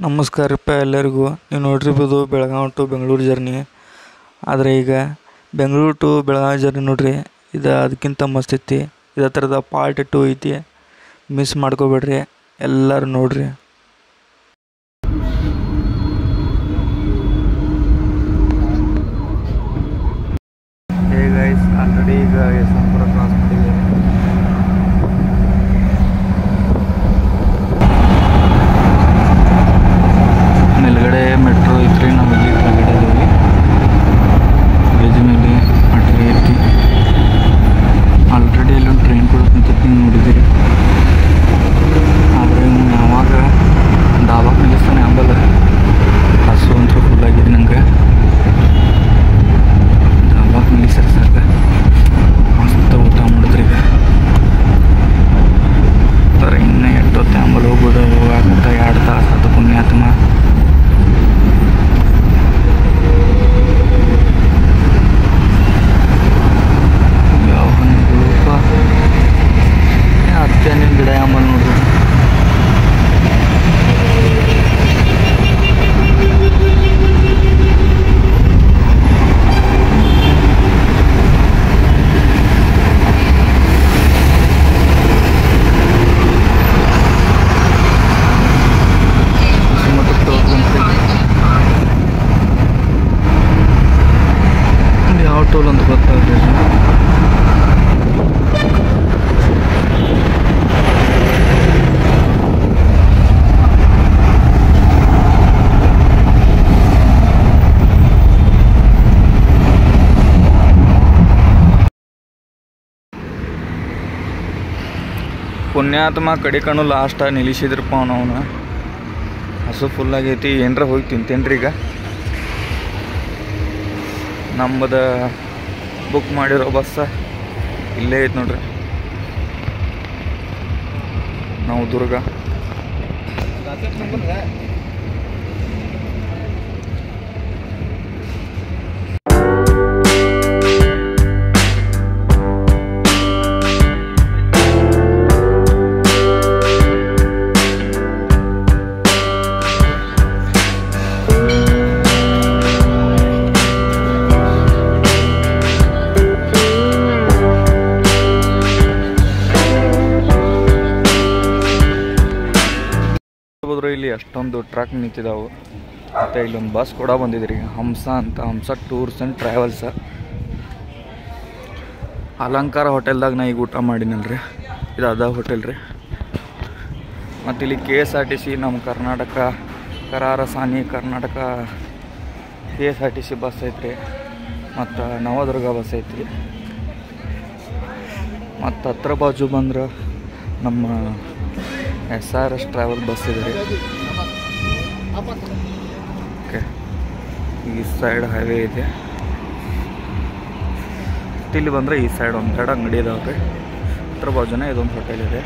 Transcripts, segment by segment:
ನಮಸ್ಕಾರಪ್ಪ ಎಲ್ಲರಿಗೂ. ನೀವು ನೋಡಿರ್ಬೋದು ಬೆಳಗಾವಿ ಟು ಬೆಂಗಳೂರು ಜರ್ನಿ. ಆದರೆ ಈಗ ಬೆಂಗಳೂರು ಟು ಬೆಳಗಾವಿ ಜರ್ನಿ ನೋಡ್ರಿ, ಇದು ಅದಕ್ಕಿಂತ ಮಸ್ತ್ ಐತಿ. ಇದೇ ಥರದ ಪಾರ್ಟ್ 2 ಐತಿ, ಮಿಸ್ ಮಾಡ್ಕೋಬೇಡ್ರಿ, ಎಲ್ಲರೂ ನೋಡ್ರಿ. ಹೇ ಗೈಸ್, ಆಲ್ರೆಡಿ ಈಗ ಯಶವಂತಪುರ ಕ್ರಾಸ್ ಮಾಡಿದ್ದೀವಿ. ಮೇಲ್ಗಡೆ ಮೆಟ್ರೋ ಐತ್ರಿ, ನಾವು ಇಲ್ಲಿ ಕೆಳಗಡೆ ಇದ್ದೀವಿ. ಬ್ರಿಡ್ಜ್ ಮೇಲೆ ಆ ಟ್ರೇ ಐತಿ. ಆಲ್ರೆಡಿ ಇಲ್ಲೊಂದು ಟ್ರೈನ್ ಕೂಡ ನಿಂತೈತಿ, ನೀವು ನೋಡಿದ್ದೀರಿ. ಆದರೆ ಯಾವಾಗ ಡಾಬಾಗೆ ನಿಲ್ಲಿಸ್ತಾನೆ ಅಂಬಲ್ಲ, ಹಸು ಅಂತೂ ಫುಲ್ ಆಗಿದೆ ನಂಗೆ. ಡಾಬಾಗೆ ನಿಲ್ಲಿಸ್ತಾರೆ ಸಾಕ, ಮಸ್ತ್ ಊಟ ಮಾಡಿದ್ರಿ. ಈಗ ಥರ ಇನ್ನೂ ಎಷ್ಟೊತ್ತೆ ಅಂಬಲ್ ಹೋಗ್ಬೋದು, ಹೋಗಾಕಂತ 2 ತಾಸು ಅದು ಪುಣ್ಯಾತ್ಮ. ಹತ್ತೇನಿನ ಗಿಡ ಅಂಬಲ್ ನೋಡ್ರಿ. ಯಾವ ಟೋಲ್ ಅಂತ ಗೊತ್ತಾಗಲಿ. ಪುಣ್ಯಾತ್ಮ ಕಡೆ ಕಣ್ಣು ಲಾಸ್ಟ್ ನಿಲ್ಲಿಸಿದ್ರಪ್ಪ ಅವನು. ಹಸು ಫುಲ್ ಆಗೈತಿ, ಏನರ ಹೋಗಿ ತಿಂತೇನ್ರಿ. ಈಗ ನಮ್ಮದು ಬುಕ್ ಮಾಡಿರೋ ಬಸ್ಸ ಇಲ್ಲೇ ಐತೆ ನೋಡ್ರಿ. ನಾವು ದುರ್ಗ ಇಲ್ಲಿ ಅಷ್ಟೊಂದು ಟ್ರಕ್ ನಿಂತಿದ್ದಾವೆ. ಮತ್ತು ಇಲ್ಲೊಂದು ಬಸ್ ಕೂಡ ಬಂದಿದ್ರಿ, ಹಂಸ ಅಂತ, ಹಂಸ ಟೂರ್ಸ್ ಆ್ಯಂಡ್ ಟ್ರಾವೆಲ್ಸ. ಅಲಂಕಾರ ಹೋಟೆಲ್ದಾಗ ನಾ ಈಗ ಊಟ ಮಾಡಿನಲ್ರಿ, ಇದು ಅದ ಹೋಟೆಲ್ ರೀ. ಮತ್ತು ಇಲ್ಲಿ KSRTC ನಮ್ಮ ಕರ್ನಾಟಕ ಕರಾರಸಾನಿ ಕರ್ನಾಟಕ KSRTC ಬಸ್ ಐತ್ರಿ. ಮತ್ತು ನವದುರ್ಗ ಬಸ್ ಐತ್ರಿ. ಮತ್ತು ಹತ್ರ ಬಾಜು ಬಂದ್ರೆ ನಮ್ಮ SRS ಟ್ರಾವೆಲ್ ಬಸ್ ಇದೆ ರೀ. ಓಕೆ, ಈ ಸೈಡ್ ಹೈವೇ ಇದೆ. ಇಲ್ಲಿ ಬಂದರೆ ಈ ಸೈಡ್ ಒಂದು 2 ಅಂಗಡಿ ಇದಾವೆ ರೀ. ಹತ್ರ ಬಾಜುನೇ ಇದೊಂದು ಹೋಟೆಲ್ ಇದೆ,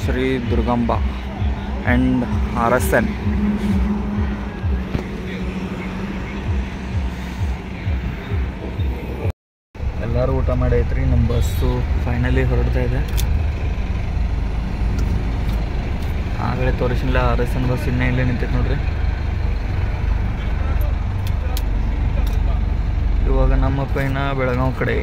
ಶ್ರೀ ದುರ್ಗಾಂಬ ಆ್ಯಂಡ್ RSN. ಎಲ್ಲರೂ ಊಟ ಮಾಡಿ ಐತ್ರಿ. ನಮ್ಮ ಬಸ್ಸು ಫೈನಲಿ ಹೊರಡ್ತಾ ಇದೆ. ಆಗಲೇ ತೋರಿಸಿಲ್ಲ, RSN ಬಸ್ ಇನ್ನೇ ಇಲ್ಲೇ ನಿಂತೈತೆ ನೋಡ್ರಿ. ಇವಾಗ ನಮ್ಮ ಪೈನ ಬೆಳಗಾವಿ ಕಡೆ.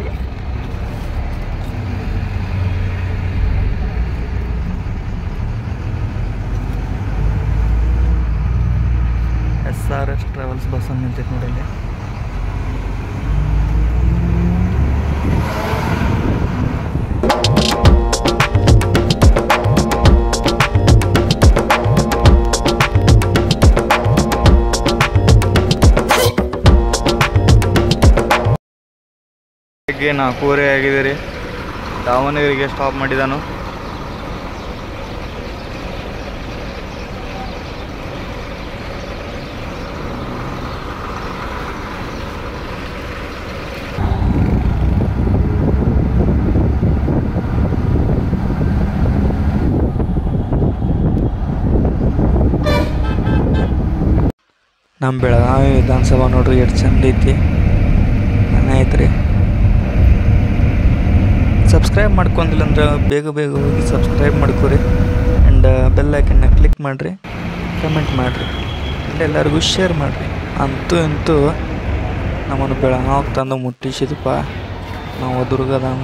SRS ಟ್ರಾವೆಲ್ಸ್ ಬಸ್ ಅಂತ ನಿಂತೈತೆ ನೋಡ್ರಿ ಇಲ್ಲಿ. ಬೆಳಗ್ಗೆ 4:30 ಆಗಿದೆ ರೀ. ದಾವಣಗೆರೆಗೆ ಸ್ಟಾಪ್ ಮಾಡಿದಾನು. ನಮ್ಮ ಬೆಳಗಾವಿ ವಿಧಾನಸಭಾ ನೋಡ್ರಿ ಎಷ್ಟು ಚಂದ ಐತಿ, ಐತ್ರಿ. ಸಬ್ಸ್ಕ್ರೈಬ್ ಮಾಡ್ಕೊಂಡಿಲ್ಲ ಅಂದ್ರೆ ಬೇಗ ಹೋಗಿ ಸಬ್ಸ್ಕ್ರೈಬ್ ಮಾಡ್ಕೊರಿ. ಆ್ಯಂಡ್ ಬೆಲ್ ಐಕನ್ನ ಕ್ಲಿಕ್ ಮಾಡಿರಿ, ಕಮೆಂಟ್ ಮಾಡಿರಿ, ಎಲ್ಲರಿಗೂ ಶೇರ್ ಮಾಡಿರಿ. ಅಂತೂ ಇಂತೂ ನಮ್ಮನ್ನು ಬೆಳಗಾವಿ ತಂದು ಮುಟ್ಟಿಸಿದಪ್ಪ ನಾವು ದುರ್ಗದಾಗ.